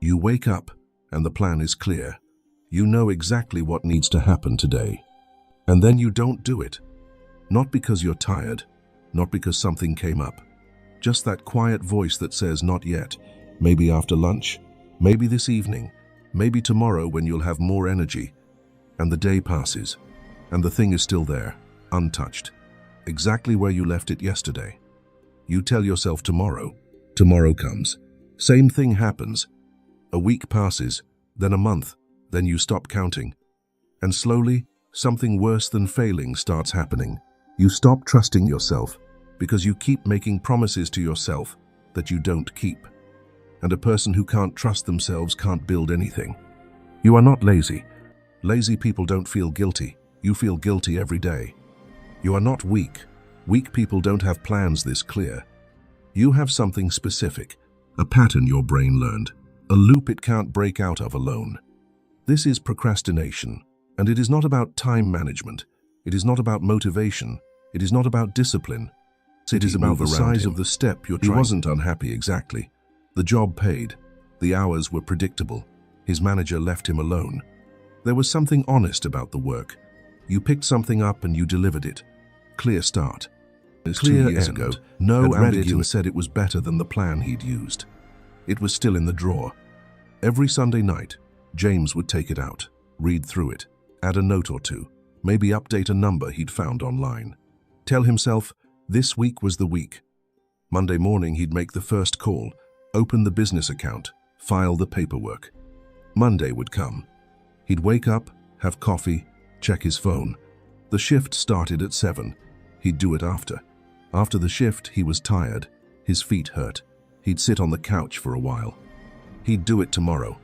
You wake up, and the plan is clear. You know exactly what needs to happen today. And then you don't do it. Not because you're tired, not because something came up. Just that quiet voice that says, not yet, maybe after lunch, maybe this evening, maybe tomorrow when you'll have more energy. And the day passes, and the thing is still there, untouched, exactly where you left it yesterday. You tell yourself tomorrow. Tomorrow comes. Same thing happens. A week passes, then a month, then you stop counting. And slowly, something worse than failing starts happening. You stop trusting yourself because you keep making promises to yourself that you don't keep. And a person who can't trust themselves can't build anything. You are not lazy. Lazy people don't feel guilty. You feel guilty every day. You are not weak. Weak people don't have plans this clear. You have something specific, a pattern your brain learned, a loop it can't break out of alone. This is procrastination, and it is not about time management. It is not about motivation. It is not about discipline. It is about the size of the step you're trying. He wasn't unhappy exactly. The job paid. The hours were predictable. His manager left him alone. There was something honest about the work. You picked something up and you delivered it. Clear start. Clear 2 years ago, no ambiguity said it was better than the plan he'd used. It was still in the drawer. Every Sunday night, James would take it out, read through it, add a note or two, maybe update a number he'd found online. Tell himself, this week was the week. Monday morning he'd make the first call, open the business account, file the paperwork. Monday would come. He'd wake up, have coffee, check his phone. The shift started at 7. He'd do it after. After the shift, he was tired. His feet hurt. He'd sit on the couch for a while. He'd do it tomorrow.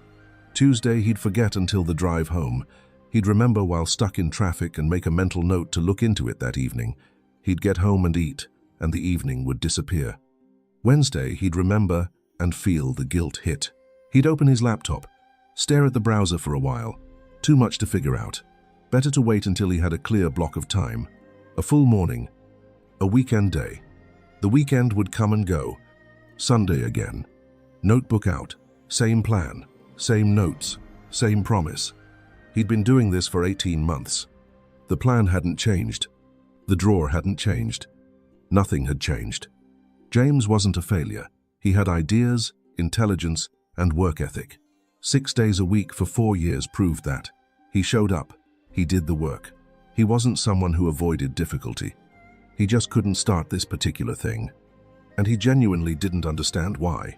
Tuesday, he'd forget until the drive home. He'd remember while stuck in traffic and make a mental note to look into it that evening. He'd get home and eat, and the evening would disappear. Wednesday, he'd remember and feel the guilt hit. He'd open his laptop, stare at the browser for a while. Too much to figure out. Better to wait until he had a clear block of time. A full morning. A weekend day. The weekend would come and go. Sunday again. Notebook out. Same plan. Same notes. Same promise. He'd been doing this for 18 months. The plan hadn't changed. The drawer hadn't changed. Nothing had changed. James wasn't a failure. He had ideas, intelligence, and work ethic. 6 days a week for 4 years proved that. He showed up. He did the work. He wasn't someone who avoided difficulty. He just couldn't start this particular thing. And he genuinely didn't understand why.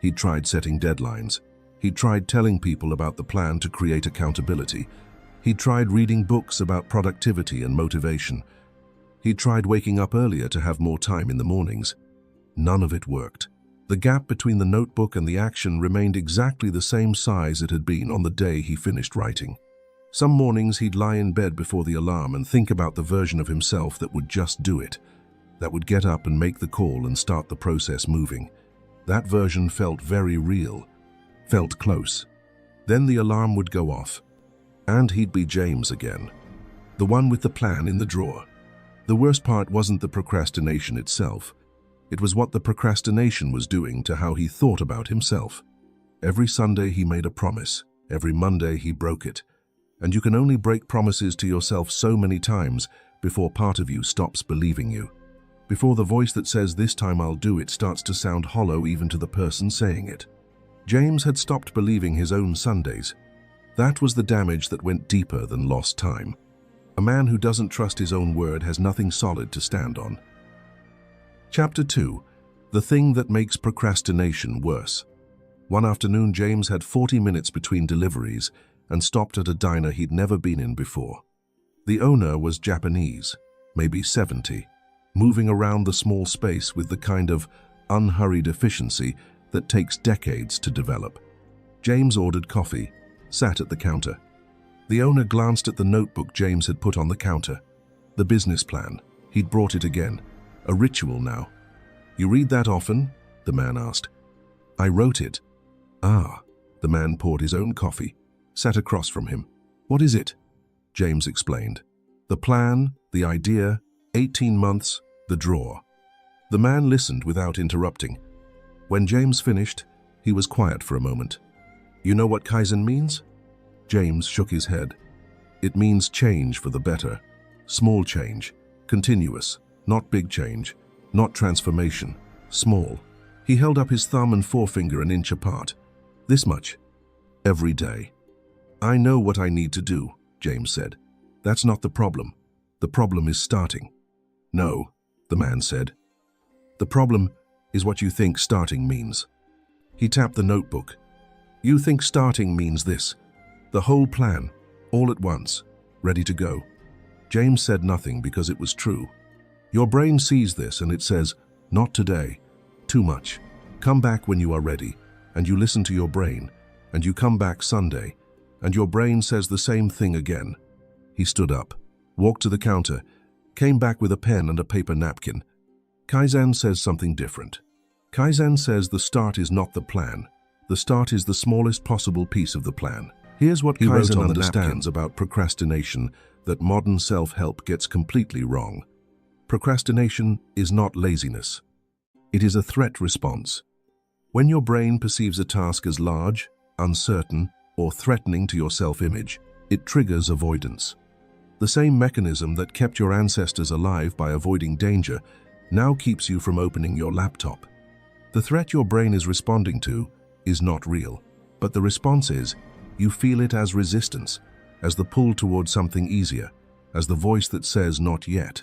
He'd tried setting deadlines. He'd tried telling people about the plan to create accountability. He'd tried reading books about productivity and motivation. He'd tried waking up earlier to have more time in the mornings. None of it worked. The gap between the notebook and the action remained exactly the same size it had been on the day he finished writing. Some mornings he'd lie in bed before the alarm and think about the version of himself that would just do it, that would get up and make the call and start the process moving. That version felt very real, felt close. Then the alarm would go off, and he'd be James again, the one with the plan in the drawer. The worst part wasn't the procrastination itself. It was what the procrastination was doing to how he thought about himself. Every Sunday he made a promise. Every Monday he broke it. And you can only break promises to yourself so many times before part of you stops believing you. Before the voice that says, this time I'll do it, starts to sound hollow even to the person saying it. James had stopped believing his own Sundays. That was the damage that went deeper than lost time. A man who doesn't trust his own word has nothing solid to stand on. Chapter 2. The thing that makes procrastination worse. One afternoon, James had 40 minutes between deliveries and stopped at a diner he'd never been in before. The owner was Japanese, maybe 70, moving around the small space with the kind of unhurried efficiency that takes decades to develop. James ordered coffee, sat at the counter. The owner glanced at the notebook James had put on the counter. The business plan. He'd brought it again. A ritual now. You read that often? The man asked. I wrote it. Ah. The man poured his own coffee, sat across from him. What is it? James explained. The plan, the idea, 18 months, the drawer. The man listened without interrupting. When James finished, he was quiet for a moment. You know what Kaizen means? James shook his head. It means change for the better. Small change. Continuous. Not big change. Not transformation. Small. He held up his thumb and forefinger an inch apart. This much. Every day. I know what I need to do, James said. That's not the problem. The problem is starting. No, the man said. The problem is what you think starting means. He tapped the notebook. You think starting means this. The whole plan, all at once, ready to go. James said nothing because it was true. Your brain sees this and it says, not today, too much. Come back when you are ready, and you listen to your brain, and you come back Sunday, and your brain says the same thing again. He stood up, walked to the counter, came back with a pen and a paper napkin. Kaizen says something different. Kaizen says the start is not the plan. The start is the smallest possible piece of the plan. Here's what Kaizen understands about procrastination that modern self-help gets completely wrong. Procrastination is not laziness. It is a threat response. When your brain perceives a task as large, uncertain, or threatening to your self-image, it triggers avoidance. The same mechanism that kept your ancestors alive by avoiding danger now keeps you from opening your laptop. The threat your brain is responding to is not real, but the response is, you feel it as resistance, as the pull towards something easier, as the voice that says not yet.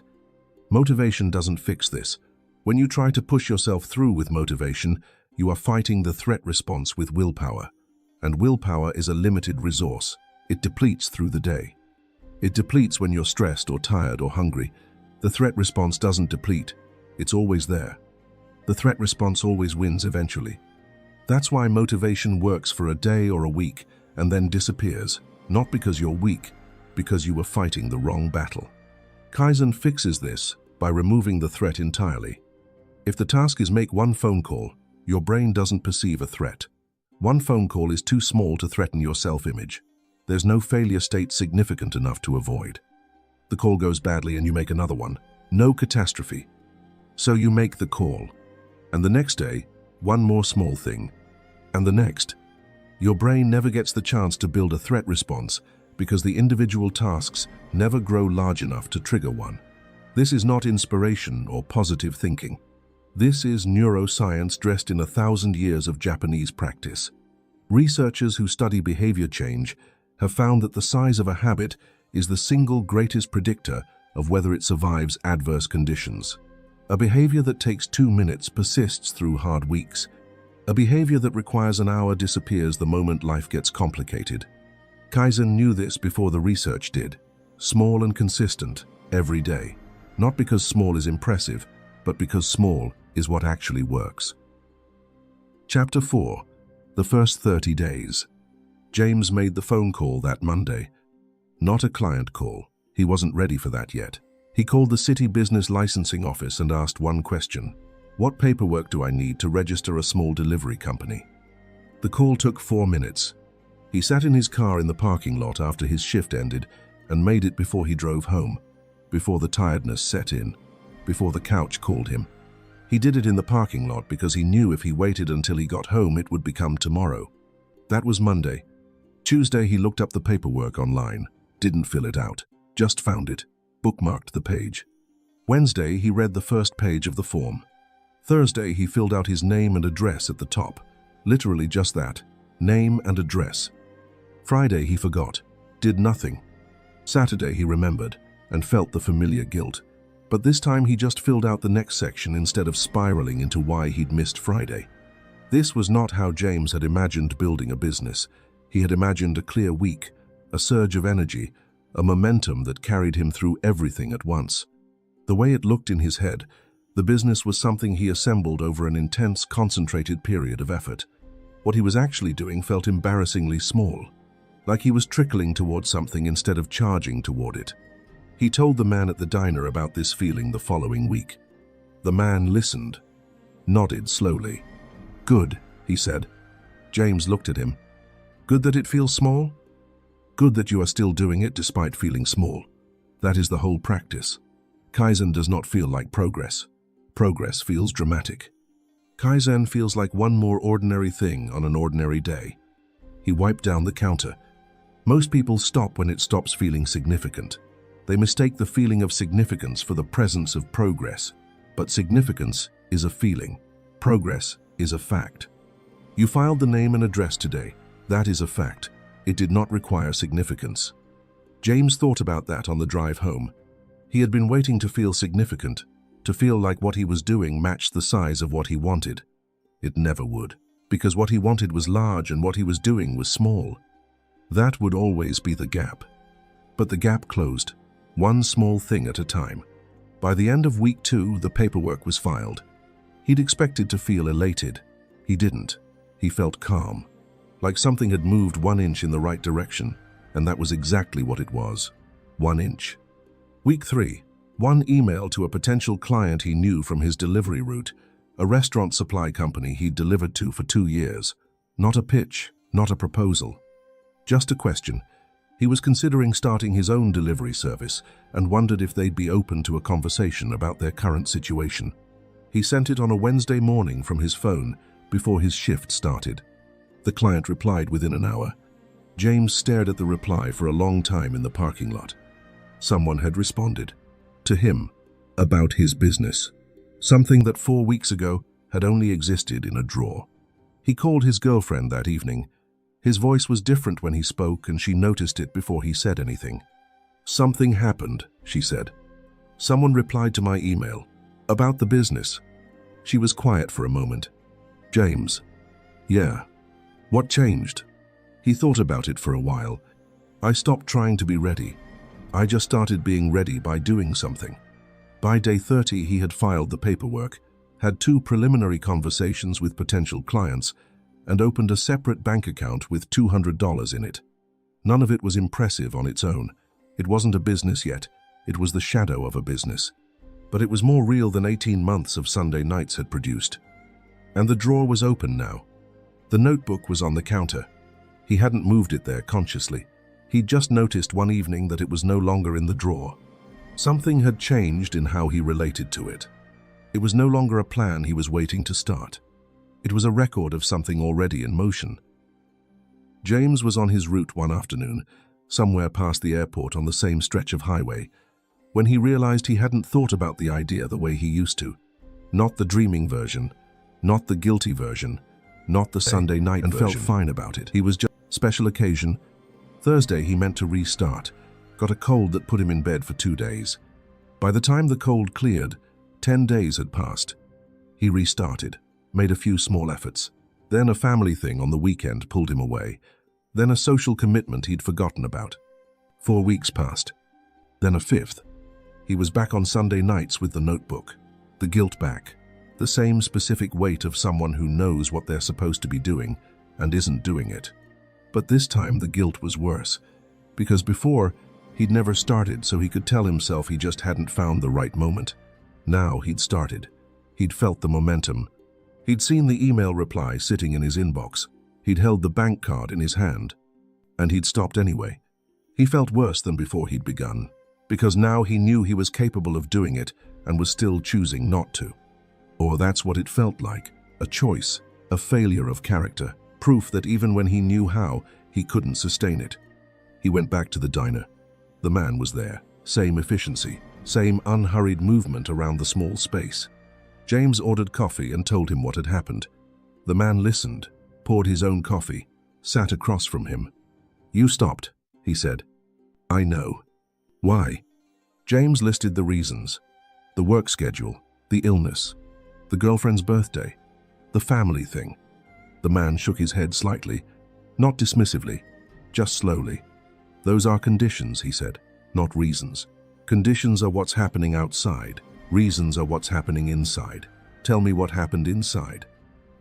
Motivation doesn't fix this. When you try to push yourself through with motivation, you are fighting the threat response with willpower. And willpower is a limited resource. It depletes through the day. It depletes when you're stressed or tired or hungry. The threat response doesn't deplete. It's always there. The threat response always wins eventually. That's why motivation works for a day or a week and then disappears, not because you're weak, because you were fighting the wrong battle. Kaizen fixes this by removing the threat entirely. If the task is make one phone call, your brain doesn't perceive a threat. One phone call is too small to threaten your self-image. There's no failure state significant enough to avoid. The call goes badly and you make another one. No catastrophe. So you make the call. And the next day, one more small thing. And the next. Your brain never gets the chance to build a threat response because the individual tasks never grow large enough to trigger one. This is not inspiration or positive thinking. This is neuroscience dressed in 1,000 years of Japanese practice. Researchers who study behavior change have found that the size of a habit is the single greatest predictor of whether it survives adverse conditions. A behavior that takes 2 minutes persists through hard weeks. A behavior that requires an hour disappears the moment life gets complicated. Kaizen knew this before the research did. Small and consistent, every day. Not because small is impressive, but because small is what actually works. Chapter 4. The first 30 days. James made the phone call that Monday. Not a client call. He wasn't ready for that yet. He called the city business licensing office and asked one question. What paperwork do I need to register a small delivery company? The call took 4 minutes. He sat in his car in the parking lot after his shift ended and made it before he drove home, before the tiredness set in, before the couch called him. He did it in the parking lot because he knew if he waited until he got home it would become tomorrow. That was Monday. Tuesday he looked up the paperwork online, didn't fill it out, just found it, bookmarked the page. Wednesday he read the first page of the form. Thursday he filled out his name and address at the top, literally just that, name and address. Friday he forgot, did nothing. Saturday he remembered and felt the familiar guilt, but this time he just filled out the next section instead of spiraling into why he'd missed Friday. This was not how James had imagined building a business. He had imagined a clear week, a surge of energy, a momentum that carried him through everything at once. The way it looked in his head, the business was something he assembled over an intense, concentrated period of effort. What he was actually doing felt embarrassingly small, like he was trickling towards something instead of charging toward it. He told the man at the diner about this feeling the following week. The man listened, nodded slowly. Good, he said. James looked at him. Good that it feels small? Good that you are still doing it despite feeling small. That is the whole practice. Kaizen does not feel like progress. Progress feels dramatic. Kaizen feels like one more ordinary thing on an ordinary day. He wiped down the counter. Most people stop when it stops feeling significant. They mistake the feeling of significance for the presence of progress. But significance is a feeling. Progress is a fact. You filed the name and address today. That is a fact. It did not require significance. James thought about that on the drive home. He had been waiting to feel significant, to feel like what he was doing matched the size of what he wanted. It never would, because what he wanted was large and what he was doing was small. That would always be the gap. But the gap closed, one small thing at a time. By the end of week 2, the paperwork was filed. He'd expected to feel elated. He didn't. He felt calm, like something had moved 1 inch in the right direction, and that was exactly what it was. 1 inch. Week 3, one email to a potential client he knew from his delivery route, a restaurant supply company he'd delivered to for 2 years. Not a pitch, not a proposal. Just a question. He was considering starting his own delivery service and wondered if they'd be open to a conversation about their current situation. He sent it on a Wednesday morning from his phone before his shift started. The client replied within an hour. James stared at the reply for a long time in the parking lot. Someone had responded. To him. About his business. Something that 4 weeks ago had only existed in a drawer. He called his girlfriend that evening. His voice was different when he spoke, and she noticed it before he said anything. Something happened, she said. Someone replied to my email. About the business. She was quiet for a moment. James. Yeah. What changed? He thought about it for a while. I stopped trying to be ready. I just started being ready by doing something. By day 30, he had filed the paperwork, had 2 preliminary conversations with potential clients, and opened a separate bank account with $200 in it. None of it was impressive on its own. It wasn't a business yet. It was the shadow of a business. But it was more real than 18 months of Sunday nights had produced. And the drawer was open now. The notebook was on the counter. He hadn't moved it there consciously. He'd just noticed one evening that it was no longer in the drawer. Something had changed in how he related to it. It was no longer a plan he was waiting to start. It was a record of something already in motion. James was on his route one afternoon, somewhere past the airport on the same stretch of highway, when he realized he hadn't thought about the idea the way he used to. Not the dreaming version, not the guilty version, not the Sunday night version. And felt fine about it. He was just special occasion. Thursday he meant to restart. Got a cold that put him in bed for 2 days. By the time the cold cleared, 10 days had passed. He restarted, made a few small efforts. Then a family thing on the weekend pulled him away. Then a social commitment he'd forgotten about. 4 weeks passed. Then a 5th. He was back on Sunday nights with the notebook. The guilt back. The same specific weight of someone who knows what they're supposed to be doing and isn't doing it. But this time the guilt was worse, because before, he'd never started, so he could tell himself he just hadn't found the right moment. Now he'd started. He'd felt the momentum. He'd seen the email reply sitting in his inbox. He'd held the bank card in his hand. And he'd stopped anyway. He felt worse than before he'd begun, because now he knew he was capable of doing it and was still choosing not to. Or that's what it felt like, a choice, a failure of character, proof that even when he knew how, he couldn't sustain it. He went back to the diner. The man was there, same efficiency, same unhurried movement around the small space. James ordered coffee and told him what had happened. The man listened, poured his own coffee, sat across from him. You stopped, he said. I know. Why? James listed the reasons. The work schedule, the illness, the girlfriend's birthday, the family thing. The man shook his head slightly, not dismissively, just slowly. Those are conditions, he said, not reasons. Conditions are what's happening outside. Reasons are what's happening inside. Tell me what happened inside.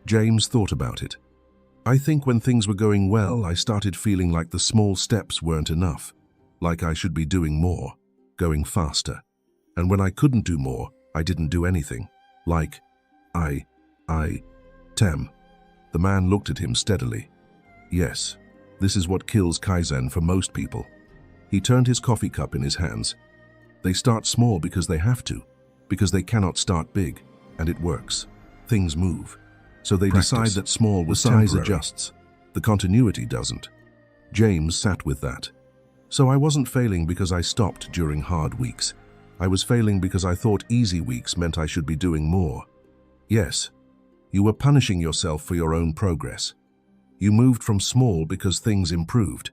James thought about it. I think when things were going well, I started feeling like the small steps weren't enough, like I should be doing more, going faster. And when I couldn't do more, I didn't do anything. Like, Tem. The man looked at him steadily. Yes, this is what kills Kaizen for most people. He turned his coffee cup in his hands. They start small because they have to, because they cannot start big, and it works. Things move. So they decide that small was temporary. The size adjusts. The continuity doesn't. James sat with that. So I wasn't failing because I stopped during hard weeks. I was failing because I thought easy weeks meant I should be doing more. Yes, you were punishing yourself for your own progress. You moved from small because things improved.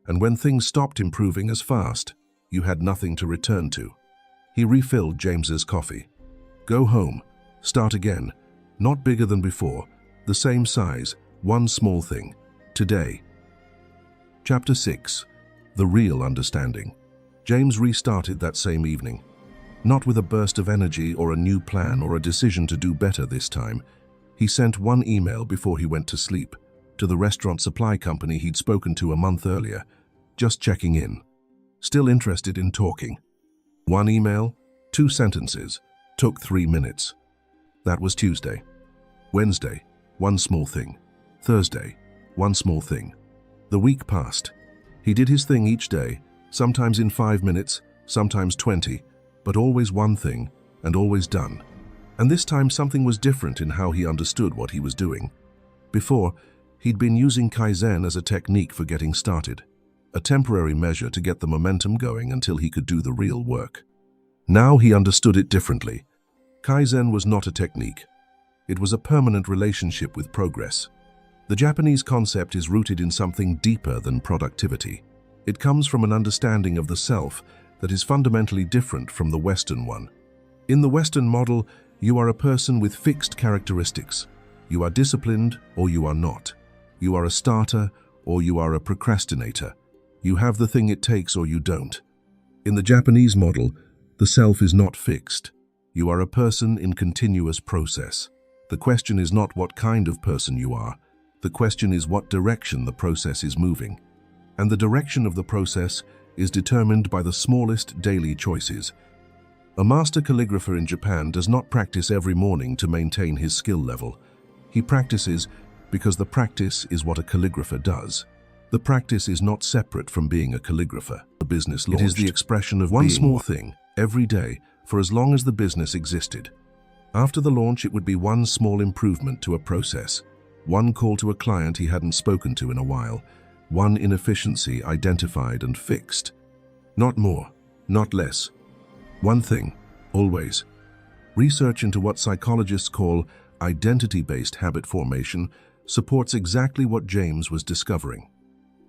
And when things stopped improving as fast, you had nothing to return to. He refilled James's coffee. Go home. Start again. Not bigger than before. The same size. One small thing. Today. Chapter 6. The Real Understanding. James restarted that same evening. Not with a burst of energy or a new plan or a decision to do better this time. He sent one email before he went to sleep, to the restaurant supply company he'd spoken to a month earlier, just checking in. Still interested in talking. One email, 2 sentences, took 3 minutes. That was Tuesday. Wednesday, one small thing. Thursday, one small thing. The week passed. He did his thing each day, sometimes in 5 minutes, sometimes 20, but always one thing, and always done. And this time something was different in how he understood what he was doing. Before, he'd been using Kaizen as a technique for getting started, a temporary measure to get the momentum going until he could do the real work. Now he understood it differently. Kaizen was not a technique. It was a permanent relationship with progress. The Japanese concept is rooted in something deeper than productivity. It comes from an understanding of the self that is fundamentally different from the Western one. In the Western model, you are a person with fixed characteristics. You are disciplined or you are not. You are a starter or you are a procrastinator. You have the thing it takes or you don't. In the Japanese model, the self is not fixed. You are a person in continuous process. The question is not what kind of person you are. The question is what direction the process is moving. And the direction of the process is determined by the smallest daily choices. A master calligrapher in Japan does not practice every morning to maintain his skill level. He practices because the practice is what a calligrapher does. The practice is not separate from being a calligrapher. The business launched. It is the expression of one small thing, every day, for as long as the business existed. After the launch, it would be one small improvement to a process, one call to a client he hadn't spoken to in a while, one inefficiency identified and fixed. Not more, not less. One thing, always. Research into what psychologists call identity-based habit formation supports exactly what James was discovering.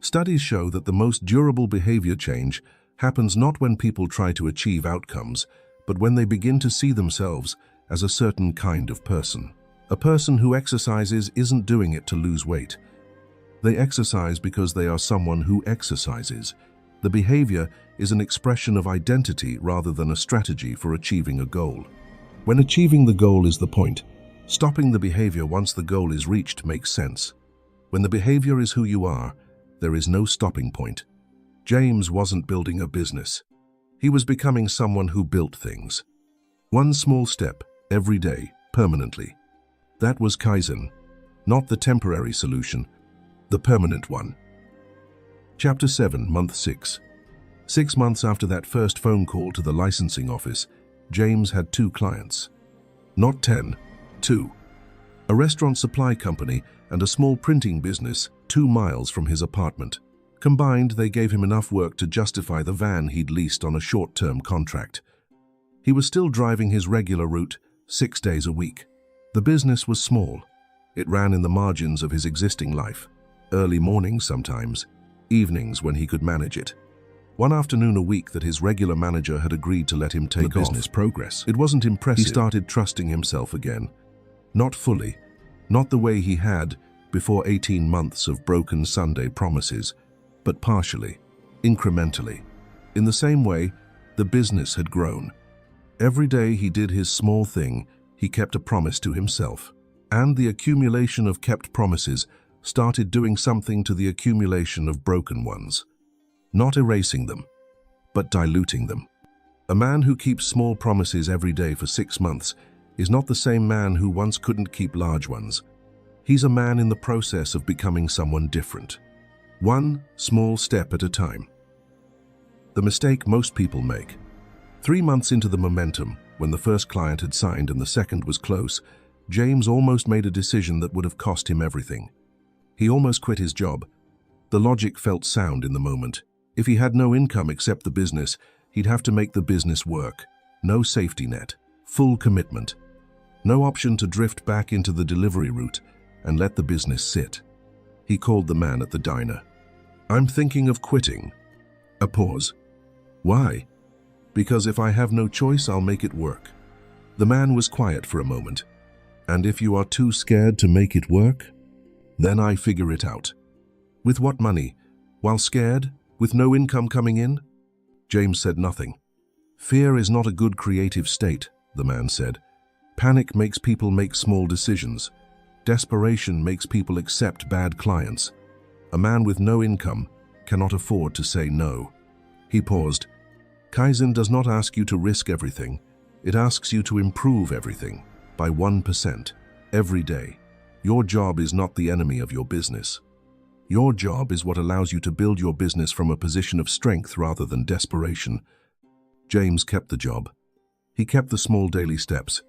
Studies show that the most durable behavior change happens not when people try to achieve outcomes, but when they begin to see themselves as a certain kind of person. A person who exercises isn't doing it to lose weight. They exercise because they are someone who exercises. The behavior is an expression of identity rather than a strategy for achieving a goal. When achieving the goal is the point, stopping the behavior once the goal is reached makes sense. When the behavior is who you are, there is no stopping point. James wasn't building a business. He was becoming someone who built things. One small step, every day, permanently. That was Kaizen, not the temporary solution, the permanent one. Chapter 7, Month 6. 6 months after that first phone call to the licensing office, James had 2 clients. Not 10, 2. A restaurant supply company and a small printing business 2 miles from his apartment. Combined, they gave him enough work to justify the van he'd leased on a short-term contract. He was still driving his regular route 6 days a week. The business was small. It ran in the margins of his existing life. Early mornings sometimes, evenings when he could manage it. One afternoon a week that his regular manager had agreed to let him take off. The business progress. It wasn't impressive. He started trusting himself again. Not fully, not the way he had before 18 months of broken Sunday promises, but partially, incrementally. In the same way, the business had grown. Every day he did his small thing, he kept a promise to himself. And the accumulation of kept promises started doing something to the accumulation of broken ones. Not erasing them, but diluting them. A man who keeps small promises every day for 6 months is not the same man who once couldn't keep large ones. He's a man in the process of becoming someone different. One small step at a time. The mistake most people make. 3 months into the momentum, when the first client had signed and the second was close, James almost made a decision that would have cost him everything. He almost quit his job. The logic felt sound in the moment. If he had no income except the business, he'd have to make the business work. No safety net, full commitment. No option to drift back into the delivery route and let the business sit. He called the man at the diner. "I'm thinking of quitting." A pause. "Why?" "Because if I have no choice, I'll make it work." The man was quiet for a moment. "And if you are too scared to make it work? Then I figure it out." "With what money? While scared? With no income coming in?" James said nothing. "Fear is not a good creative state," the man said. "Panic makes people make small decisions. Desperation makes people accept bad clients. A man with no income cannot afford to say no." He paused. "Kaizen does not ask you to risk everything. It asks you to improve everything by 1% every day. Your job is not the enemy of your business. Your job is what allows you to build your business from a position of strength rather than desperation." James kept the job. He kept the small daily steps.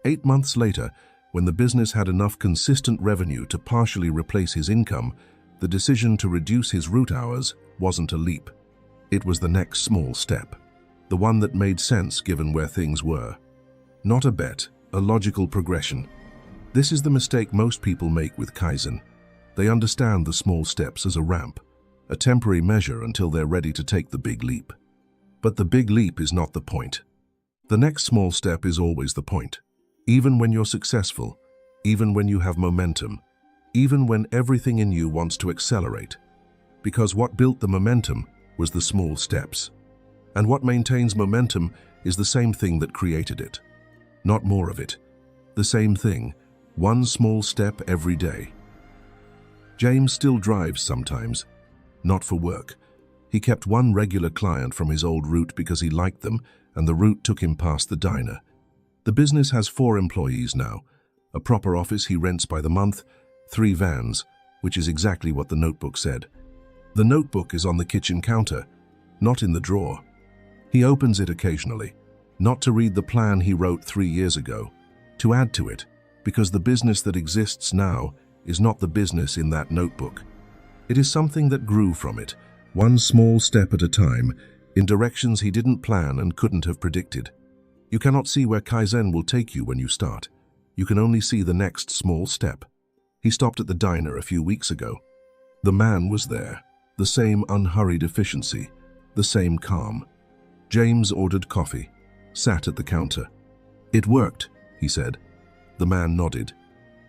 8 months later, when the business had enough consistent revenue to partially replace his income, the decision to reduce his route hours wasn't a leap. It was the next small step, the one that made sense given where things were. Not a bet, a logical progression. This is the mistake most people make with Kaizen. They understand the small steps as a ramp, a temporary measure until they're ready to take the big leap. But the big leap is not the point. The next small step is always the point. Even when you're successful, even when you have momentum, even when everything in you wants to accelerate. Because what built the momentum was the small steps. And what maintains momentum is the same thing that created it. Not more of it. The same thing, one small step every day. James still drives sometimes, not for work. He kept one regular client from his old route because he liked them, and the route took him past the diner. The business has 4 employees now, a proper office he rents by the month, 3 vans, which is exactly what the notebook said. The notebook is on the kitchen counter, not in the drawer. He opens it occasionally, not to read the plan he wrote 3 years ago, to add to it, because the business that exists now is not the business in that notebook. It is something that grew from it, one small step at a time, in directions he didn't plan and couldn't have predicted. You cannot see where Kaizen will take you when you start. You can only see the next small step. He stopped at the diner a few weeks ago. The man was there, the same unhurried efficiency, the same calm. James ordered coffee, sat at the counter. "It worked," he said. The man nodded.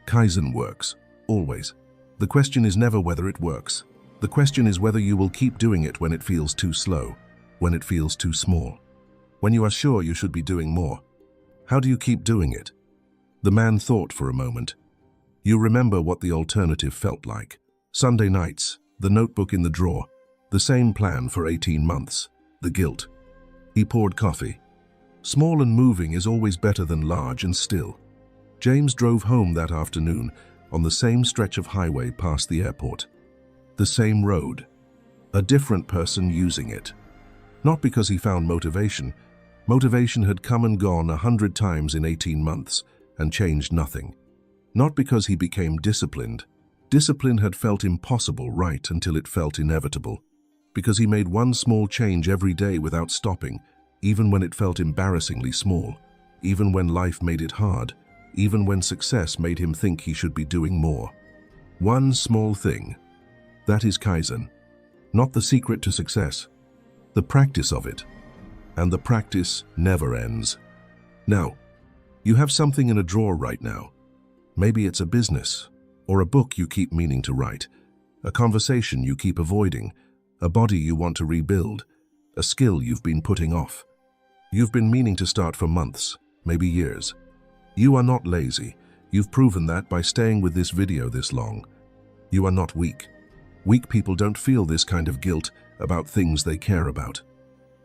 Kaizen works, always. The question is never whether it works. The question is whether you will keep doing it when it feels too slow, when it feels too small, when you are sure you should be doing more. How do you keep doing it? The man thought for a moment. You remember what the alternative felt like. Sunday nights, the notebook in the drawer, the same plan for 18 months, the guilt. He poured coffee. Small and moving is always better than large and still. James drove home that afternoon on the same stretch of highway past the airport. The same road. A different person using it. Not because he found motivation. Motivation had come and gone 100 times in 18 months and changed nothing. Not because he became disciplined. Discipline had felt impossible right until it felt inevitable. Because he made one small change every day without stopping, even when it felt embarrassingly small, even when life made it hard, even when success made him think he should be doing more. One small thing. That is Kaizen. Not the secret to success, the practice of it. And the practice never ends. Now, you have something in a drawer right now. Maybe it's a business, or a book you keep meaning to write, a conversation you keep avoiding, a body you want to rebuild, a skill you've been putting off. You've been meaning to start for months, maybe years. You are not lazy. You've proven that by staying with this video this long. You are not weak. Weak people don't feel this kind of guilt about things they care about.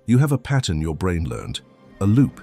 You have a pattern your brain learned, a loop